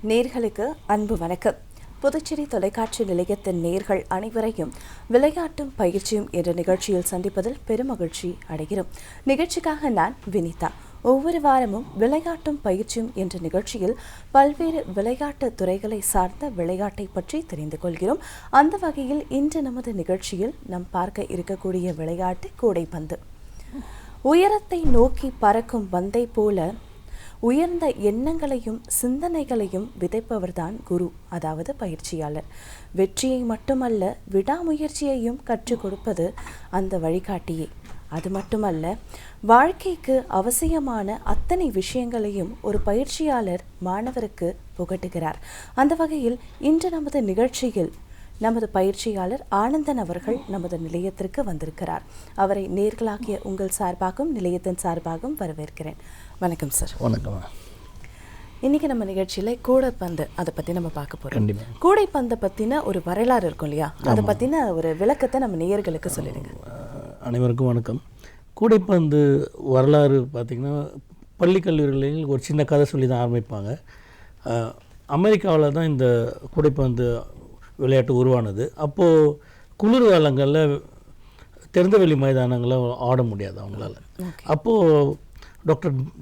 நேர்களுக்கு அன்பு வணக்கம். புதுச்சேரி தொலைக்காட்சி நிலையத்தின் நேர்கள் அனைவரையும் விளையாட்டும் பயிற்சியும் என்ற நிகழ்ச்சியில் சந்திப்பதில் பெருமகிழ்ச்சி அடைகிறோம். நிகழ்ச்சிக்காக நான் வினிதா. ஒவ்வொரு வாரமும் விளையாட்டும் பயிற்சியும் என்ற நிகழ்ச்சியில் பல்வேறு விளையாட்டு துறைகளை சார்ந்த விளையாட்டை பற்றி தெரிந்து கொள்கிறோம். அந்த வகையில் இன்று நமது நிகழ்ச்சியில் நாம் பார்க்க இருக்கக்கூடிய விளையாட்டு கூடைப்பந்து. உயரத்தை நோக்கி பறக்கும் பந்தை போல உயர்ந்த எண்ணங்களையும் சிந்தனைகளையும் விதைப்பவர்தான் குரு, அதாவது பயிற்சியாளர். வெற்றியை மட்டுமல்ல, விடாமுயற்சியையும் கற்றுக் கொடுப்பது அந்த வழிகாட்டியே. அது மட்டுமல்ல, வாழ்க்கைக்கு அவசியமான அத்தனை விஷயங்களையும் ஒரு பயிற்சியாளர் மாணவருக்கு புகட்டுகிறார். அந்த வகையில் இன்று நமது நிகழ்ச்சியில் நமது பயிற்சியாளர் ஆனந்தன் அவர்கள் நமது நிலையத்திற்கு வந்திருக்கிறார். அவரை நேர்களாகிய உங்கள் சார்பாகவும் நிலையத்தின் சார்பாகவும் வரவேற்கிறேன். வணக்கம் சார். வணக்கம். இன்றைக்கி நம்ம நிகழ்ச்சியில் கூடைப்பந்து அதை பற்றி நம்ம பார்க்க போகிறோம். கூடைப்பந்தை பற்றின ஒரு வரலாறு இருக்கும் இல்லையா, அதை பற்றின ஒரு விளக்கத்தை நம்ம நேயர்களுக்கு சொல்லிடுங்க. அனைவருக்கும் வணக்கம். கூடைப்பந்து வரலாறு பார்த்திங்கன்னா பள்ளி கல்லூரிகளில் ஒரு சின்ன கதை சொல்லி தான் ஆரம்பிப்பாங்க. அமெரிக்காவில் தான் இந்த கூடைப்பந்து விளையாட்டு உருவானது. அப்போது குளிர்காலங்களில் திறந்தவெளி மைதானங்களில் ஆட முடியாது அவங்களால. அப்போது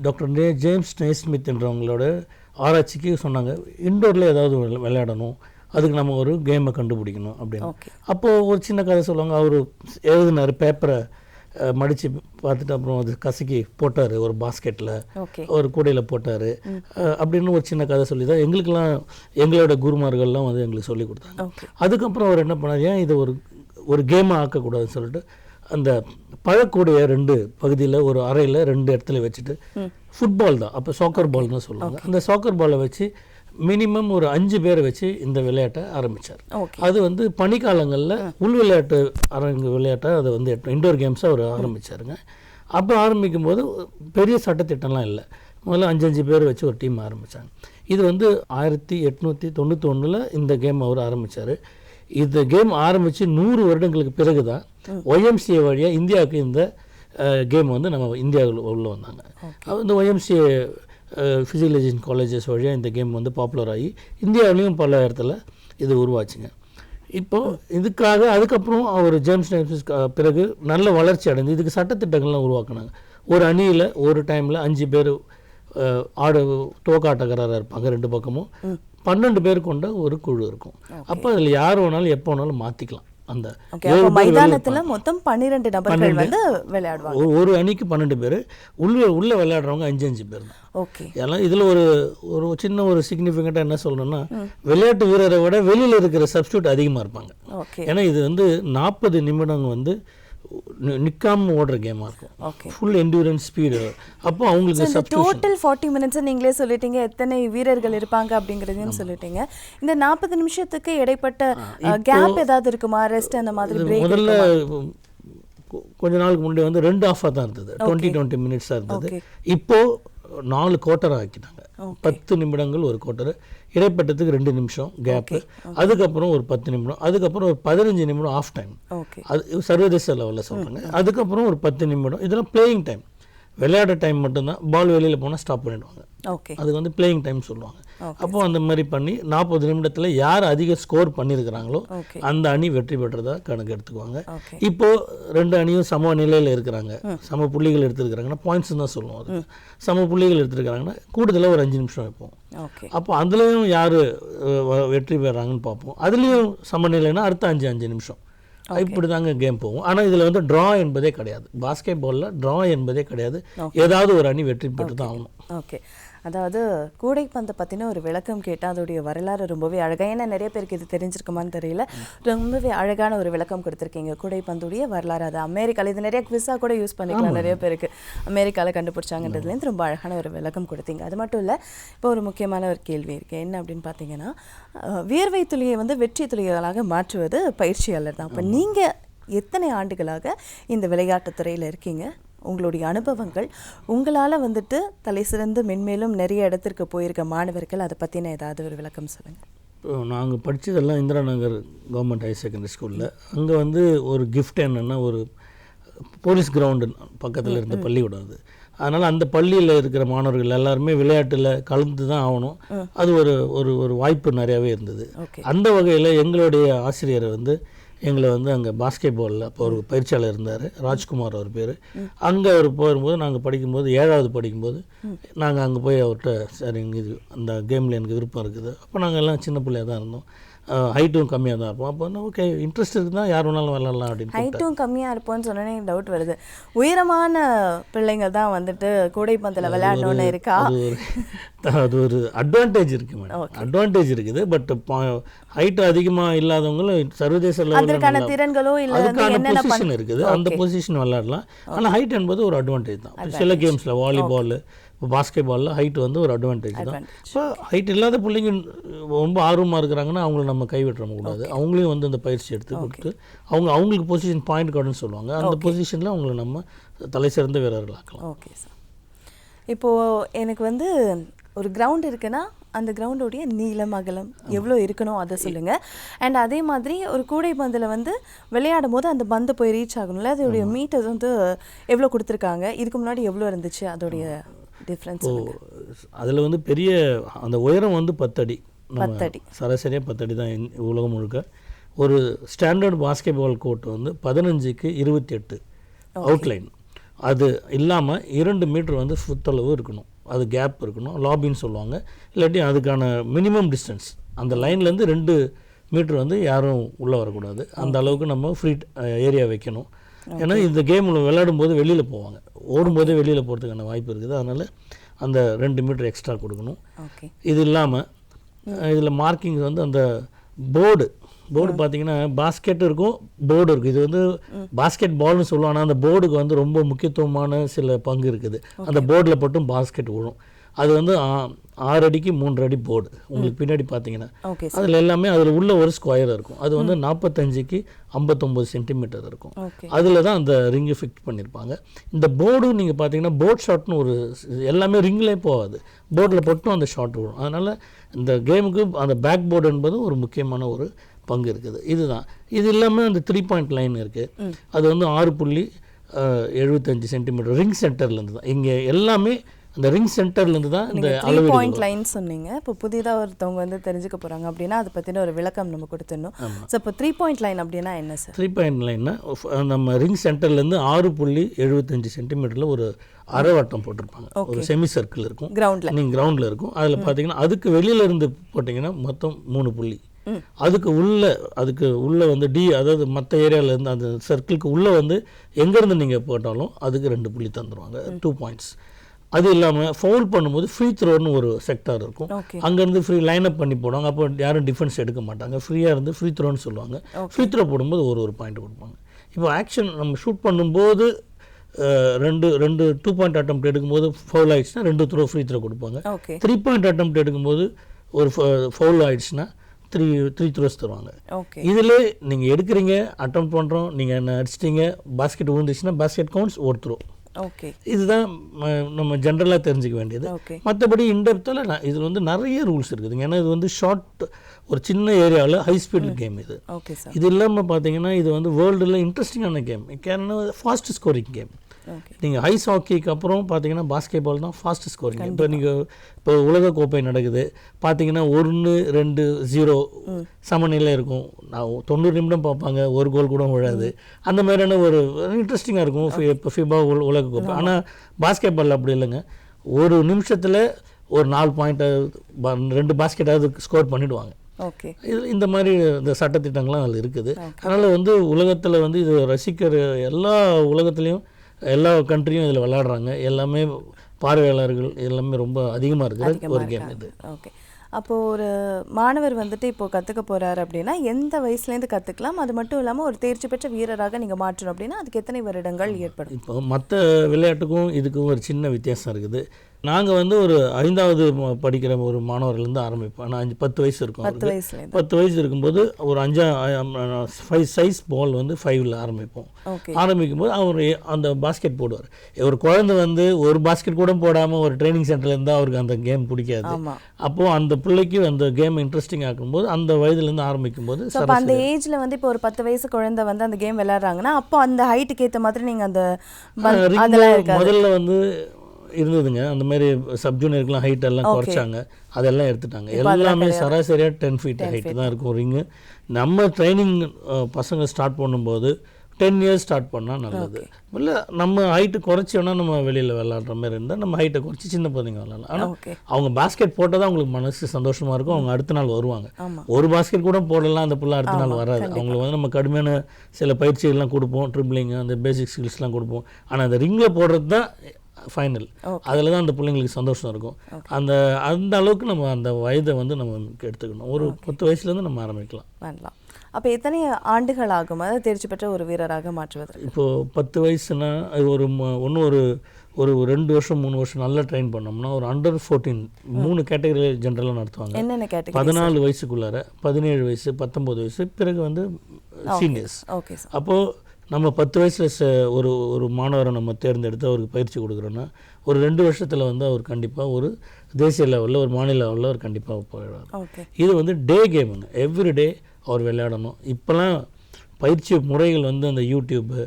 டாக்டர் ஜேம்ஸ் நெய்ஸ்மித் என்றவங்களோட ஆராய்ச்சிக்கு சொன்னாங்க, இன்டோரில் ஏதாவது விளையாடணும், அதுக்கு நம்ம ஒரு கேமை கண்டுபிடிக்கணும் அப்படின்னு. அப்போது ஒரு சின்ன கதை சொல்லுவாங்க. அவர் எழுதினார், பேப்பரை மடித்து பார்த்துட்டு அப்புறம் அது கசக்கி போட்டார், ஒரு பாஸ்கெட்டில் ஒரு கூடையில் போட்டார் அப்படின்னு ஒரு சின்ன கதை சொல்லி தான் எங்களுக்கெல்லாம் எங்களோட குருமார்கள்லாம் வந்து எங்களுக்கு சொல்லி கொடுத்தாங்க. அதுக்கப்புறம் அவர் என்ன பண்ணார், ஏன் இதை ஒரு கேமாக ஆக்கக்கூடாதுன்னு சொல்லிட்டு அந்த பழக்கூடிய 2 பகுதியில் ஒரு அறையில் 2 இடத்துல வச்சுட்டு ஃபுட்பால் தான், அப்போ சாக்கர் பால்னு சொல்லுவாங்க, அந்த சாக்கர் பாலை வச்சு மினிமம் ஒரு 5 பேரை வச்சு இந்த விளையாட்டை ஆரம்பித்தார். அது வந்து பனிக்காலங்களில் உள் விளையாட்டு அரங்கு விளையாட்டை அதை வந்து இண்டோர் கேம்ஸாக அவர் ஆரம்பித்தாருங்க. அப்போ ஆரம்பிக்கும் போது பெரிய சட்டத்திட்டம்லாம் இல்லை, முதல்ல 5 பேர் வச்சு ஒரு டீம் ஆரம்பித்தாங்க. இது வந்து 1891 இந்த கேம் அவர் ஆரம்பித்தார். இந்த கேம் ஆரம்பித்து 100 வருடங்களுக்கு பிறகு தான் ஒய்எம்சிஏ வழியாக இந்தியாவுக்கு இந்த கேம் வந்து நம்ம இந்தியாவில் உள்ள வந்தாங்க. இந்த ஒய்எம்சிஏ ஃபிசிக்கல் எஜுகேஷன் காலேஜஸ் வழியாக இந்த கேம் வந்து பாப்புலர் ஆகி இந்தியாவிலையும் பல இடத்துல இது உருவாச்சுங்க. இப்போது இதுக்காக அதுக்கப்புறம் அவர் ஜேம்ஸ் நெய்ஸ்மித் பிறகு நல்ல வளர்ச்சி அடைந்து இதுக்கு சட்டத்திட்டங்கள்லாம் உருவாக்குனாங்க. ஒரு அணியில் ஒரு டைமில் 5 பேர் துவக்காட்டக்காரராக இருப்பாங்க, 2 பக்கமும் 12 பேர் கொண்ட ஒரு குழு இருக்கும். அப்போ அதில் யார் வேணாலும் எப்போ வேணாலும் மாற்றிக்கலாம். அந்த மைதானத்தில் மொத்தம் 12 நபர்கள் வந்து விளையாடுவாங்க. ஒரு அணிக்கு 12 பேர், உள்ள விளையாடுறவங்க 5 பேர் தான். ஓகே. ஏன்னா இதில் ஒரு சின்ன ஒரு சிக்னிஃபிகண்ட்டாக என்ன சொல்லணும்னா, விளையாட்டு வீரரை விட வெளியில் இருக்கிற சப்ஸ்டியூட் அதிகமாக இருப்பாங்க. ஏன்னா இது வந்து 40 நிமிடம் வந்து நிற்காம ஓடுற கேமாக இருக்கும், ஃபுல் என்டூரன்ஸ் ஸ்பீடு. அப்போ அவங்களுக்கு டோட்டல் 40 மினிட்ஸ் நீங்களே சொல்லிட்டீங்க, எத்தனை வீரர்கள் இருப்பாங்க அப்படிங்கிறதையும் சொல்லிட்டீங்க. இந்த 40 நிமிஷத்துக்கு இடைப்பட்ட கேப் ஏதாவது இருக்குமா, ரெஸ்ட் அந்த மாதிரி? முதல்ல கொஞ்ச நாளுக்கு முன்னாடி வந்து 2 ஆஃபாக தான் இருந்தது, 20 மினிட்ஸாக இருந்தது. இப்போது 4 குவார்ட்டராக ஆக்கிட்டாங்க. 10 நிமிடங்கள் ஒரு குவார்ட்டரு, இடைப்பட்டத்துக்கு 2 நிமிஷம் கேப்பு, அதுக்கப்புறம் ஒரு 10 நிமிடம், அதுக்கப்புறம் ஒரு 15 நிமிடம் ஆஃப் டைம், அது சர்வதேச லெவலில் சொல்கிறாங்க. அதுக்கப்புறம் ஒரு 10 நிமிடம், இதெல்லாம் பிளேயிங் டைம், விளையாட டைம் மட்டும்தான். பால் வெளியில் போனால் ஸ்டாப் பண்ணிவிடுவாங்க, அதுக்கு வந்து பிளேயிங் டைம் சொல்லுவாங்க. அப்போ அந்த மாதிரி பண்ணி 40 நிமிடத்தில் யார் அதிக ஸ்கோர் பண்ணியிருக்கிறாங்களோ அந்த அணி வெற்றி பெற்றதா கணக்கு எடுத்துக்குவாங்க. இப்போது 2 அணியும் சம நிலையில் இருக்கிறாங்க, சம புள்ளிகள் எடுத்துருக்கிறாங்கன்னா பாயிண்ட்ஸ் தான் சொல்லுவோம். அது சம புள்ளிகள் எடுத்துருக்கிறாங்கன்னா கூடுதலாக ஒரு 5 நிமிஷம் வைப்போம். அப்போ அதுலேயும் யார் வெற்றி பெறாங்கன்னு பார்ப்போம். அதுலேயும் சமநிலைன்னா அடுத்த 5 நிமிஷம் இப்படி தாங்க கேம் போகும். ஆனால் இதில் வந்து ட்ரா என்பதே கிடையாது, பாஸ்கெட் பாலில் ட்ரா என்பதே கிடையாது, ஏதாவது ஒரு அணி வெற்றி பெற்று தான் ஆகணும். ஓகே. அதாவது கூடைப்பந்தை பற்றின ஒரு விளக்கம் கேட்டால் அதோடைய வரலாறு ரொம்பவே அழகாக, ஏன்னா நிறைய பேருக்கு இது தெரிஞ்சிருக்குமான்னு தெரியல, ரொம்பவே அழகான ஒரு விளக்கம் கொடுத்துருக்கீங்க கூடைப்பந்துடைய வரலாறு. அது அமெரிக்காவில் இது நிறைய குவிஸாக கூட யூஸ் பண்ணிக்கலாம், நிறைய பேருக்கு அமெரிக்காவில் கண்டுபிடிச்சாங்கன்றதுலேருந்து ரொம்ப அழகான ஒரு விளக்கம் கொடுத்தீங்க. அது மட்டும் இல்லை, இப்போ ஒரு முக்கியமான ஒரு கேள்வி இருக்குது, என்ன அப்படின்னு பார்த்தீங்கன்னா, வியர்வை துளியை வந்து வெற்றி துளிகளாக மாற்றுவது பயிற்சியாளர் தான். அப்போ நீங்கள் எத்தனை ஆண்டுகளாக இந்த விளையாட்டுத்துறையில் இருக்கீங்க? உங்களுடைய அனுபவங்கள், உங்களால் வந்துட்டு தலை சிறந்து மென்மேலும் நிறைய இடத்திற்கு போயிருக்க மாணவர்கள், அதை பற்றின ஏதாவது ஒரு விளக்கம் சொல்லுங்கள். நாங்கள் படித்ததெல்லாம் இந்திரா நகர் கவர்மெண்ட் ஹையர் செகண்டரி ஸ்கூலில். அங்கே வந்து ஒரு கிஃப்ட் என்னென்னா, ஒரு போலீஸ் கிரவுண்டு பக்கத்தில் இருந்த பள்ளிக்கூடம் அது. அதனால் அந்த பள்ளியில் இருக்கிற மாணவர்கள் எல்லாருமே விளையாட்டில் கலந்து தான் ஆகணும். அது ஒரு ஒரு ஒரு வாய்ப்பு நிறையாவே இருந்தது. அந்த வகையில் எங்களுடைய ஆசிரியர் வந்து எங்களை வந்து அங்கே பாஸ்கெட் பாலில் அப்போ ஒரு பயிற்சியாளர் இருந்தார், ராஜ்குமார் அவர் பேர். அங்கே அவர் போகும்போது நாங்கள் படிக்கும்போது 7வது படிக்கும்போது நாங்கள் அங்கே போய் அவர்கிட்ட சரி இது அந்த கேமில் எனக்கு விருப்பம் இருக்குது. அப்போ நாங்கள் எல்லாம் சின்ன பிள்ளையாக தான் இருந்தோம், ஹைட்டும் கம்மியாக தான் இருப்போம். அப்போ ஓகே இன்ட்ரெஸ்ட் இருக்குன்னா யார் வேணாலும் விளாட்லாம் அப்படின்னு. ஹைட்டும் கம்மியாக இருப்போம்னு சொன்னோன்னே டவுட் வருது, உயரமான பிள்ளைங்க தான் வந்துட்டு கூடைப்பந்தில் விளையாடணும்னு இருக்கா? அது ஒரு அட்வான்டேஜ் இருக்குது மேடம், அட்வான்டேஜ் இருக்குது. பட் ஹைட் அதிகமாக இல்லாதவங்களும் சர்வதேச அதற்கான திறன்களோ இல்லை அதுக்கான பொசிஷன் இருக்குது, அந்த பொசிஷன் விளையாடலாம். ஆனால் ஹைட் என்பது ஒரு அட்வான்டேஜ் தான். சில கேம்ஸில் வாலிபால் இப்போ பாஸ்கெட் பாலில் ஹைட் வந்து ஒரு அட்வான்டேஜ் தான். இப்போ ஹைட் இல்லாத பிள்ளைங்க ரொம்ப ஆர்வமாக இருக்கிறாங்கன்னா அவங்கள நம்ம கைவிட்டுறக்கூடாது. அவங்களையும் வந்து அந்த பயிற்சி எடுத்து கொடுத்து அவங்களுக்கு பொசிஷன் பாயிண்ட் கார்டுன்னு சொல்லுவாங்க, அந்த பொசிஷனில் அவங்கள நம்ம தலை சிறந்த வீரர்களாக்கலாம். ஓகே சார், இப்போது எனக்கு வந்து ஒரு கிரவுண்ட் இருக்குன்னா அந்த கிரவுண்டோடைய நீளம் அகலம் எவ்வளோ இருக்கணும் அதை சொல்லுங்கள். அண்ட் அதே மாதிரி ஒரு கூடைப்பந்தில் வந்து விளையாடும் போது அந்த பந்து போய் ரீச் ஆகணும்ல, அதோடைய மீட்டர் வந்து எவ்வளோ கொடுத்துருக்காங்க, இதுக்கு முன்னாடி எவ்வளோ இருந்துச்சு, அதோடைய டிஃப்ரென்ஸ்? அதில் வந்து பெரிய அந்த உயரம் வந்து 10 அடி, சராசரியாக 10 அடி தான் உலகம் முழுக்க. ஒரு ஸ்டாண்டர்ட் பாஸ்கெட் பால் கோர்ட் வந்து 15க்கு 28 அவுட்லைன். அது இல்லாமல் 2 மீட்டர் வந்து சுத்தளவு இருக்கணும், அது கேப் இருக்கணும், லாபின்னு சொல்லுவாங்க. இல்லாட்டி அதுக்கான மினிமம் டிஸ்டன்ஸ் அந்த லைன்லேருந்து 2 மீட்டர் வந்து யாரும் உள்ளே வரக்கூடாது. அந்த அளவுக்கு நம்ம ஃப்ரீ ஏரியா வைக்கணும். ஏன்னா இந்த கேமில் விளையாடும் போது வெளியில் போவாங்க, ஓடும்போதே வெளியில் போகிறதுக்கான வாய்ப்பு இருக்குது. அதனால் அந்த 2 மீட்டர் எக்ஸ்ட்ரா கொடுக்கணும். இது இல்லாமல் இதில் மார்க்கிங் வந்து அந்த போர்டு பார்த்தீங்கன்னா பாஸ்கெட் இருக்கும், போர்டு இருக்குது. இது வந்து பாஸ்கெட் பால்னு சொல்லுவோம், ஆனால் அந்த போர்டுக்கு வந்து ரொம்ப முக்கியத்துவமான சில பங்கு இருக்குது. அந்த போர்டில் மட்டும் பாஸ்கெட் விழும். அது வந்து 6 அடிக்கு 3 அடி போர்டு. உங்களுக்கு பின்னாடி பார்த்தீங்கன்னா அதில் எல்லாமே அதில் உள்ள ஒரு ஸ்கொயர் இருக்கும். அது வந்து 45க்கு 59 சென்டிமீட்டர் இருக்கும். அதில் தான் அந்த ரிங்கை ஃபிக்ஸ் பண்ணியிருப்பாங்க. இந்த போர்டும் நீங்கள் பார்த்தீங்கன்னா போர்ட் ஷாட்னு ஒரு எல்லாமே ரிங்லேயே போகாது, போர்டில் போட்டும் அந்த ஷாட் விடும். அதனால் இந்த கேமுக்கு அந்த பேக் போர்டு என்பது ஒரு முக்கியமான ஒரு பங்கு இருக்குது. இதுதான். இது இல்லாமல் அந்த 3 பாயிண்ட் லைன் இருக்குது, அது வந்து 6.75 சென்டிமீட்டர் ரிங் சென்டர்லேருந்து தான். இங்கே எல்லாமே அந்த ரிங் சென்டர்லேருந்து தான் இந்த 3 பாயிண்ட் லைன் சொன்னீங்க. இப்போ புதிதாக ஒருத்தவங்க வந்து தெரிஞ்சுக்க போகிறாங்க அப்படின்னா அதை பற்றின ஒரு விளக்கம் நம்ம கொடுத்துடணும். ஸோ இப்போ 3 பாயிண்ட் லைன் அப்படின்னா என்ன சார்? 3 பாயிண்ட் லைன்னா நம்ம ரிங் சென்டர்லேருந்து 6.75 சென்டிமீட்டரில் ஒரு அரை வட்டம் போட்டிருப்பாங்க, ஒரு செமி சர்க்கிள் இருக்கும் கிரவுண்டில். நீங்கள் கிரவுண்டில் இருக்கும், அதில் பார்த்தீங்கன்னா அதுக்கு வெளியில் இருந்து போட்டிங்கன்னா மொத்தம் 3 புள்ளி. அதுக்கு உள்ள வந்து டி, அதாவது மற்ற ஏரியாவிலேருந்து அந்த சர்க்கிளுக்கு உள்ளே வந்து எங்கேருந்து நீங்கள் போட்டாலும் அதுக்கு 2 புள்ளி தந்துடுவாங்க, 2 பாயிண்ட்ஸ். அது இல்லாமல் ஃபவுல் பண்ணும்போது ஃப்ரீ த்ரோன்னு ஒரு செக்டார் இருக்கும், அங்கேருந்து ஃப்ரீ லைனப் பண்ணி போடுவாங்க. அப்போ யாரும் டிஃபென்ஸ் எடுக்க மாட்டாங்க, ஃப்ரீயாக இருந்து ஃப்ரீ த்ரோன்னு சொல்லுவாங்க. ஃப்ரீ த்ரோ போடும்போது ஒரு பாயிண்ட் கொடுப்பாங்க. இப்போ ஆக்ஷன் நம்ம ஷூட் பண்ணும்போது ரெண்டு 2 பாயிண்ட் அட்டெம்ப்ட் எடுக்கும்போது ஃபவுல் ஆகிடுச்சுன்னா 2 த்ரோ ஃப்ரீ த்ரோ கொடுப்பாங்க. 3 பாயிண்ட் அட்டெம்ப்ட் எடுக்கும்போது ஒரு ஃபவுல் ஆகிடுச்சுன்னா 3 த்ரோஸ் தருவாங்க. இதில் நீங்கள் எடுக்கிறீங்க, அட்டெம்ப்ட் பண்ணுறோம், நீங்கள் என்ன அடிச்சிட்டிங்க, பாஸ்கெட் விழுந்துச்சுன்னா பாஸ்கெட் கவுண்ட்ஸ் ஒரு த்ரோ. இதுதான் நம்ம ஜென்ரலாக தெரிஞ்சுக்க வேண்டியது. மற்றபடி இன்டெப்த்தில் இதில் வந்து நிறைய ரூல்ஸ் இருக்குதுங்க. ஏன்னா இது வந்து ஷார்ட் ஒரு சின்ன ஏரியாவில் ஹை ஸ்பீட் கேம். இது இல்லாமல் பார்த்தீங்கன்னா இது வந்து வேர்ல்டில் இன்ட்ரெஸ்டிங்கான கேம், ஃபாஸ்ட் ஸ்கோரிங் கேம். நீங்கள் ஐஸ் ஹாக்கிக்கு அப்புறம் பார்த்தீங்கன்னா பாஸ்கெட் பால் தான் ஃபாஸ்ட் ஸ்கோரிங். இப்போ உலகக்கோப்பை நடக்குது பார்த்தீங்கன்னா 1-2-0 சமநிலை இருக்கும். 90 நிமிடம் பார்ப்பாங்க, ஒரு கோல் கூட விழாது. அந்த மாதிரியான ஒரு இன்ட்ரெஸ்டிங்காக இருக்கும் இப்போ ஃபிபா உலகக்கோப்பை. ஆனால் பாஸ்கெட் பால் அப்படி இல்லைங்க, ஒரு நிமிஷத்தில் ஒரு 4 பாயிண்ட் 2 பாஸ்கெட்டாவது ஸ்கோர் பண்ணிவிடுவாங்க. இந்த மாதிரி இந்த சட்டத்திட்டங்கள்லாம் அதில் இருக்குது. அதனால் வந்து உலகத்தில் வந்து இது ரசிக்கிற எல்லா உலகத்துலேயும் எல்லா கண்ட்ரியும் இதில் விளையாடுறாங்க. எல்லாமே பார்வையாளர்கள் எல்லாமே ரொம்ப அதிகமாக இருக்கிற ஒரு கேம் இது. ஓகே, அப்போது ஒரு மாணவர் வந்துட்டு இப்போது கற்றுக்க போகிறாரு அப்படின்னா எந்த வயசுலேருந்து கற்றுக்கலாம்? அது மட்டும் இல்லாமல் ஒரு தேர்ச்சி பெற்ற வீரராக நீங்கள் மாற்றணும் அப்படின்னா அதுக்கு எத்தனை வருடங்கள் ஏற்படும்? இப்போ மற்ற விளையாட்டுக்கும் இதுக்கும் ஒரு சின்ன வித்தியாசம் இருக்குது. நாங்கள் வந்து ஒரு 5வது படிக்கிற ஒரு மாணவர்லேருந்து ஆரம்பிப்போம். ஆனால் 10 வயசு இருக்கும். 10 வயசு இருக்கும்போது ஒரு 5 சைஸ் பால் வந்து 5ல் ஆரம்பிப்போம். ஆரம்பிக்கும்போது அவர் அந்த பாஸ்கெட் போடுவார். ஒரு குழந்தை வந்து ஒரு பாஸ்கெட் கூட போடாமல் ஒரு ட்ரைனிங் சென்டரில் இருந்தால் அவருக்கு அந்த கேம் பிடிக்காது. அப்போது அந்த பிள்ளைக்கு அந்த கேம் இன்ட்ரெஸ்டிங் ஆக்கும்போது அந்த வயதுலேருந்து ஆரம்பிக்கும் போது அந்த ஏஜில் வந்து இப்போ ஒரு 10 வயசு குழந்தை வந்து அந்த கேம் விளையாடுறாங்கன்னா அப்போ அந்த ஹைட்டுக்கு ஏற்ற மாதிரி நீங்கள் அந்த முதல்ல வந்து இருந்ததுங்க. அந்த மாதிரி சப் ஜூனியருக்குலாம் ஹைட் எல்லாம் குறைச்சாங்க, அதெல்லாம் எடுத்துட்டாங்க. எல்லாமே சராசரியாக 10 ஃபீட் ஹைட்டு தான் இருக்கும் ரிங்கு. நம்ம ட்ரைனிங் பசங்க ஸ்டார்ட் பண்ணும்போது 10 இயர்ஸ் ஸ்டார்ட் பண்ணால் நல்லது. இல்லை நம்ம ஹைட்டு குறைச்சோன்னா நம்ம வெளியில் விளாட்ற மாதிரி இருந்தால் நம்ம ஹைட்டை குறைச்சி சின்ன பிள்ளைங்க விளாட்லாம். ஆனால் அவங்க பாஸ்கெட் போட்டால் தான் அவங்களுக்கு மனசு சந்தோஷமாக இருக்கும். அவங்க அடுத்த நாள் வருவாங்க. ஒரு பாஸ்கெட் கூட போடலாம், அந்த பிள்ளை அடுத்த நாள் வராது. அவங்களுக்கு வந்து நம்ம கடுமையான சில பயிற்சிகள்லாம் கொடுப்போம், ட்ரிப்ளிங் அந்த பேசிக் ஸ்கில்ஸ்லாம் கொடுப்போம். ஆனால் அந்த ரிங்கில் போடுறது தான் ஃபைனல். அதில் தான் அந்த பிள்ளைங்களுக்கு சந்தோஷம் இருக்கும். அந்த அளவுக்கு நம்ம அந்த வயதை வந்து நம்ம எடுத்துக்கணும். ஒரு 10 வயசுலேருந்து நம்ம ஆரம்பிக்கலாம். அப்போ எத்தனை ஆண்டுகள் ஆகும் அதை தேர்ச்சி பெற்ற ஒரு வீரராக மாற்றுவது? இப்போது 10 வயசுனா ஒரு 2 வருஷம் 3 வருஷம் நல்லா ட்ரெயின் பண்ணோம்னா ஒரு அண்டர் 14 3 கேட்டகரியில் ஜென்ரலாக நடத்துவாங்க. என்னென்ன கேட்டகரி? 14 வயசுக்குள்ளார, 17 வயசு, 19 வயசு, பிறகு வந்து சீனியர்ஸ். அப்போது நம்ம 10 வயசில் ஒரு மாணவரை நம்ம தேர்ந்தெடுத்து அவருக்கு பயிற்சி கொடுக்குறோன்னா ஒரு 2 வருஷத்தில் வந்து அவர் கண்டிப்பாக ஒரு தேசிய லெவலில் ஒரு மாநில லெவலில் அவர் கண்டிப்பாக போயிடுவார். இது வந்து டே கேமுங்க, எவ்ரி டே அவர் விளையாடணும். இப்போலாம் பயிற்சி முறைகள் வந்து அந்த யூடியூப்பு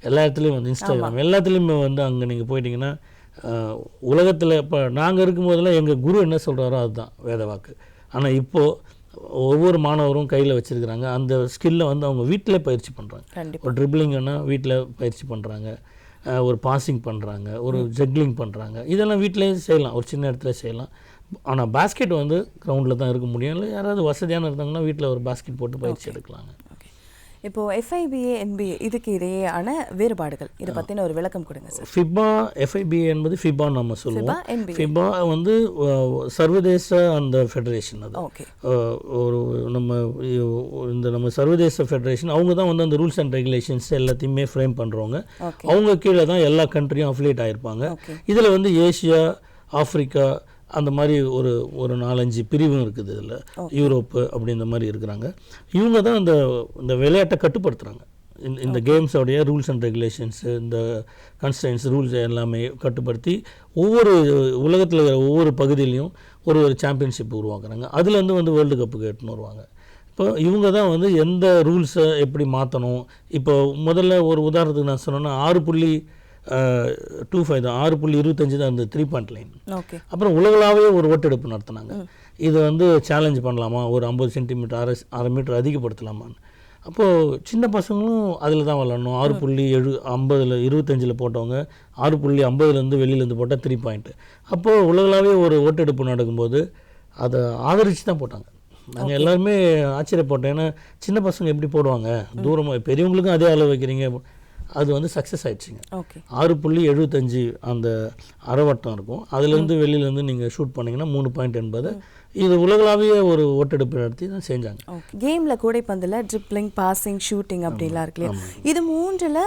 எல்லா இடத்துலையும் வந்து இன்ஸ்டாகிராம் எல்லாத்துலேயுமே வந்து அங்கே நீங்கள் போயிட்டீங்கன்னா உலகத்தில் இப்போ நாங்கள் இருக்கும்போதெல்லாம் எங்கள் குரு என்ன சொல்கிறாரோ அதுதான் வேத வாக்கு. ஆனால் இப்போது ஒவ்வொரு மாணவரும் கையில் வச்சுருக்கிறாங்க. அந்த ஸ்கில்லை வந்து அவங்க வீட்டிலே பயிற்சி பண்ணுறாங்க. ஒரு ட்ரிப்ளிங்கன்னா வீட்டில் பயிற்சி பண்ணுறாங்க, ஒரு பாசிங் பண்ணுறாங்க, ஒரு ஜக்லிங் பண்ணுறாங்க. இதெல்லாம் வீட்டிலே செய்யலாம், ஒரு சின்ன இடத்துல செய்யலாம். ஆனால் பாஸ்கெட் வந்து கிரவுண்டில் தான் இருக்க முடியும். இல்லை யாராவது வசதியான இருந்தாங்கன்னா வீட்டில் ஒரு பாஸ்கெட் போட்டு பயிற்சி எடுக்கலாங்க. இப்போது FIBA NBA இதுக்கு இடையேயான வேறுபாடுகள் இதை பற்றின ஒரு விளக்கம் கொடுங்க சார். FIBA என்பது FIBA நம்ம சொல்லுவோம். FIBA வந்து சர்வதேச அந்த ஃபெடரேஷன். அது ஒரு நம்ம சர்வதேச ஃபெடரேஷன் அவங்க தான் வந்து அந்த ரூல்ஸ் அண்ட் ரெகுலேஷன்ஸ் எல்லாத்தையுமே ஃப்ரேம் பண்ணுறவங்க. அவங்க கீழே தான் எல்லா கண்ட்ரியும் அஃபிலியேட் ஆகிருப்பாங்க. இதில் வந்து ஏஷியா, ஆஃப்ரிக்கா அந்த மாதிரி ஒரு 4-5 பிரிவும் இருக்குது. இதில் யூரோப்பு அப்படி இந்த மாதிரி இருக்கிறாங்க. இவங்க தான் இந்த விளையாட்டை கட்டுப்படுத்துகிறாங்க. இந்த கேம்ஸோடைய ரூல்ஸ் அண்ட் ரெகுலேஷன்ஸு, இந்த கன்ஸ்டன்ஸ் ரூல்ஸ் எல்லாமே கட்டுப்படுத்தி ஒவ்வொரு உலகத்தில் இருக்கிற ஒவ்வொரு பகுதியிலையும் ஒரு சாம்பியன்ஷிப் உருவாக்குறாங்க. அதுலேருந்து வந்து வேர்ல்டு கப்புக்கு எட்டுன்னு வருவாங்க. இப்போ இவங்க தான் வந்து எந்த ரூல்ஸை எப்படி மாற்றணும். இப்போ முதல்ல ஒரு உதாரணத்துக்கு நான் சொன்னேன்னா 6.25 தான், 6.25 தான் அந்த 3 பாயிண்ட் லைன். அப்புறம் உலகளாவே ஒரு ஓட்டெடுப்பு நடத்தினாங்க. இது வந்து சேலஞ்ச் பண்ணலாமா, ஒரு 50 சென்டிமீட்டர், அரை மீட்டர் அதிகப்படுத்தலாமான்னு. அப்போது சின்ன பசங்களும் அதில் தான் விளாடணும். 6.25 போட்டவங்க 6.50 வெளியிலேருந்து போட்டால் 3 பாயிண்ட்டு. அப்போது உலகளாவே ஒரு ஓட்டெடுப்பு நடக்கும்போது அதை ஆதரித்து தான் போட்டாங்க. நாங்கள் எல்லாருமே ஆச்சரியப்பட்டோம். ஏன்னா சின்ன பசங்க எப்படி போடுவாங்க, தூரமாக பெரியவங்களுக்கும் அதே அளவு வைக்கிறீங்க. அது வந்து சக்ஸஸ் ஆகிடுச்சிங்க. 6.75 அந்த அரைவட்டம் இருக்கும். அதுலேருந்து வெளியிலேருந்து நீங்கள் ஷூட் பண்ணிங்கன்னா 3 பாயிண்ட் என்பது இது உலகளாவிய ஒரு ஓட்டெடுப்பு நடத்தி தான் செஞ்சாங்க. கேமில் கூடைப்பந்தில் ட்ரிப்ளிங், பாசிங், ஷூட்டிங் அப்படிலாம் இருக்கு இல்லையா? இது மூன்றில்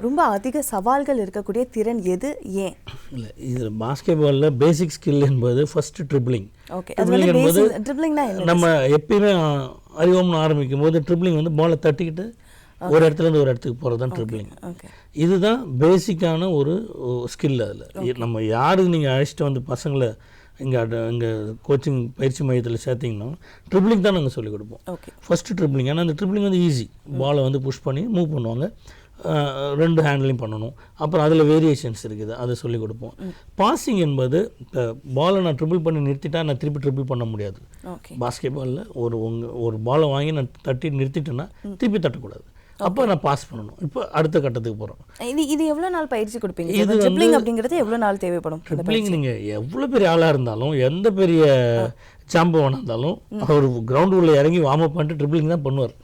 ரொம்ப அதிக சவால்கள் இருக்கக்கூடிய திறன் எது, ஏன்? இல்லை, இதில் பாஸ்கெட்பாலில் பேசிக் ஸ்கில் என்பது ஃபஸ்ட்டு ட்ரிப்ளிங். நம்ம எப்பயுமே அறிவோம்னு ஆரம்பிக்கும் போது ட்ரிப்ளிங் வந்து பாலை தட்டிக்கிட்டு ஒரு இடத்துலேருந்து ஒரு இடத்துக்கு போகிறது தான் ட்ரிப்ளிங். இதுதான் பேசிக்கான ஒரு ஸ்கில். அதில் நம்ம யாருக்கு நீங்கள் அழைச்சிட்டு வந்து பசங்களை இங்கே கோச்சிங் பயிற்சி மையத்தில் சேர்த்திங்கன்னா ட்ரிப்ளிங் தான் நாங்கள் சொல்லிக் கொடுப்போம். First dribbling. ஏன்னா அந்த ட்ரிப்ளிங் வந்து ஈஸி, பாலை வந்து புஷ் பண்ணி மூவ் பண்ணுவாங்க, 2 ஹேண்ட்லையும் பண்ணணும். அப்புறம் அதில் வேரியேஷன்ஸ் இருக்குது, அதை சொல்லிக் கொடுப்போம். பாசிங் என்பது இப்போ பாலை நான் ட்ரிபிள் பண்ணி நிறுத்திட்டா நான் திருப்பி ட்ரிபிள் பண்ண முடியாது. பாஸ்கெட் பாலில் ஒரு பாலை வாங்கி நான் தட்டி நிறுத்திட்டேன்னா திருப்பி தட்டக்கூடாது. அப்போ நான் பாஸ் பண்ணணும். இப்போ அடுத்த கட்டத்துக்கு போகிறோம். இது எவ்வளோ நாள் பயிற்சி கொடுப்பீங்க? இது ட்ரிப்ளிங் அப்படிங்கிறது எவ்வளோ நாள் தேவைப்படும்? ட்ரிப்ளிங் நீங்கள் எவ்வளோ பெரிய ஆளாக இருந்தாலும், எந்த பெரிய சாம்பியனாக இருந்தாலும், அவர் கிரவுண்டு உள்ள இறங்கி வார்ம் அப் பண்ணிட்டு ட்ரிப்ளிங் தான் பண்ணுவார்.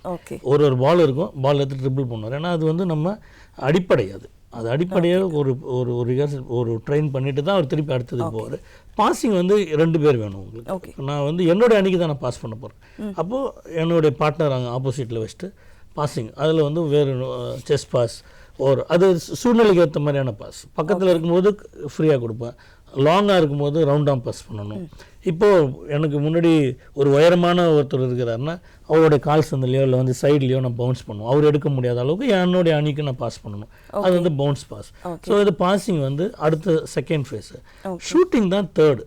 ஒரு பால் இருக்கும், பால் எடுத்து ட்ரிபிள் பண்ணுவார். ஏன்னா அது வந்து நம்ம அடிப்படை. அது அடிப்படையாக ஒரு ரிஹர்சல் ஒரு ட்ரெயின் பண்ணிட்டு தான் அவர் திருப்பி அடுத்ததுக்கு போவார். பாசிங் வந்து 2 பேர் வேணும் உங்களுக்கு. நான் வந்து என்னுடைய அன்றைக்கி தான் நான் பாஸ் பண்ண போகிறேன். அப்போது என்னுடைய பார்ட்னர் அங்கே ஆப்போசிட்டில் வச்சுட்டு பாசிங், அதில் வந்து வேறு செஸ் பாஸ் அது சூழ்நிலைக்கு ஏற்ற மாதிரியான பாஸ். பக்கத்தில் இருக்கும்போது ஃப்ரீயாக கொடுப்பேன், லாங்காக இருக்கும்போது ரவுண்டாக பாஸ் பண்ணணும். இப்போது எனக்கு முன்னாடி ஒரு உயரமான ஒருத்தர் இருக்கிறாருன்னா அவருடைய கால் சந்திலையோ இல்லை வந்து சைட்லேயோ நான் பவுன்ஸ் பண்ணுவோம். அவர் எடுக்க முடியாத அளவுக்கு என்னுடைய அணிக்கு நான் பாஸ் பண்ணணும். அது வந்து பவுன்ஸ் பாஸ். ஸோ இது பாசிங் வந்து அடுத்த செகண்ட் ஃபேஸு. ஷூட்டிங் தான் தேர்டு.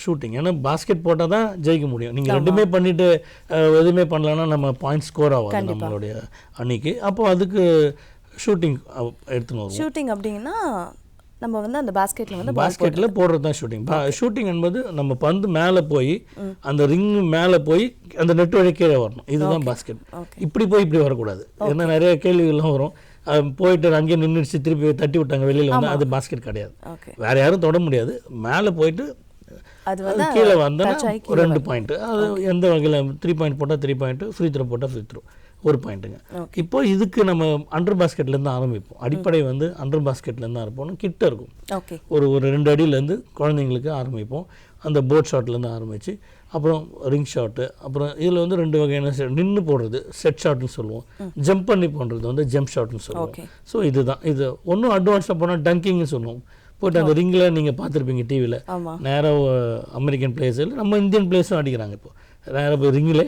ஷூட்டிங், ஏன்னா பாஸ்கெட் போட்டால் தான் ஜெயிக்க முடியும். நீங்கள் 2மே பண்ணிவிட்டு எதுவுமே பண்ணலன்னா நம்ம பாயிண்ட் ஸ்கோர் ஆகாது நம்மளுடைய அன்னைக்கு. அப்போது அதுக்கு ஷூட்டிங் எடுத்துன்னு வரும். ஷூட்டிங் அப்படின்னா நம்ம வந்து அந்த பாஸ்கெட்டில் வந்து பாஸ்கெட்டில் போடுறது தான் ஷூட்டிங். ஷூட்டிங் என்பது நம்ம பந்து மேலே போய் அந்த ரிங் மேலே போய் அந்த நெட் வழி கீழே வரணும், இதுதான் பாஸ்கெட். இப்படி போய் இப்படி வரக்கூடாது. ஏன்னா நிறைய கேள்விகள்லாம் வரும், போயிட்டு அங்கேயே நின்றுச்சு திருப்பி தட்டி விட்டாங்க வெளியில் வந்து, அது பாஸ்கெட் கிடையாது. வேற யாரும் தொட முடியாது. மேலே போயிட்டு அது கீழே வந்தோன்னா 2 பாயிண்ட். அது எந்த வகையில் 3 பாயிண்ட் போட்டால் 3 பாயிண்ட், ஃப்ரீ த்ரோ போட்டால் ஃப்ரீ த்ரோ 1 பாயிண்ட்டுங்க. இப்போ இதுக்கு நம்ம அண்டர் பாஸ்கெட்லேருந்து ஆரம்பிப்போம். அடிப்படை வந்து அண்டர் பாஸ்கெட்லேருந்து ஆரம்பிப்போம், கிட்ட இருக்கும். ஒரு 2 அடியிலேருந்து குழந்தைங்களுக்கு ஆரம்பிப்போம். அந்த போட் ஷாட்லேருந்து ஆரம்பித்து அப்புறம் ரிங் ஷாட்டு, அப்புறம் இதில் வந்து 2 வகையான நின்று போடுறது செட் ஷாட்னு சொல்லுவோம், ஜம்ப் பண்ணி போடுறது வந்து ஜம்ப் ஷாட்னு சொல்லுவோம். ஸோ இதுதான். இது ஒன்றும் அட்வான்ஸாக போனால் டங்கிங்னு சொல்லுவோம். போட்டு அந்த ரிங்கில் நீங்கள் பார்த்துருப்பீங்க டிவியில், நேராக அமெரிக்கன் பிளேயர்ஸில் நம்ம இந்தியன் பிளேயர்ஸும் அடிக்கிறாங்க. இப்போ நேராக போய் ரிங்கில்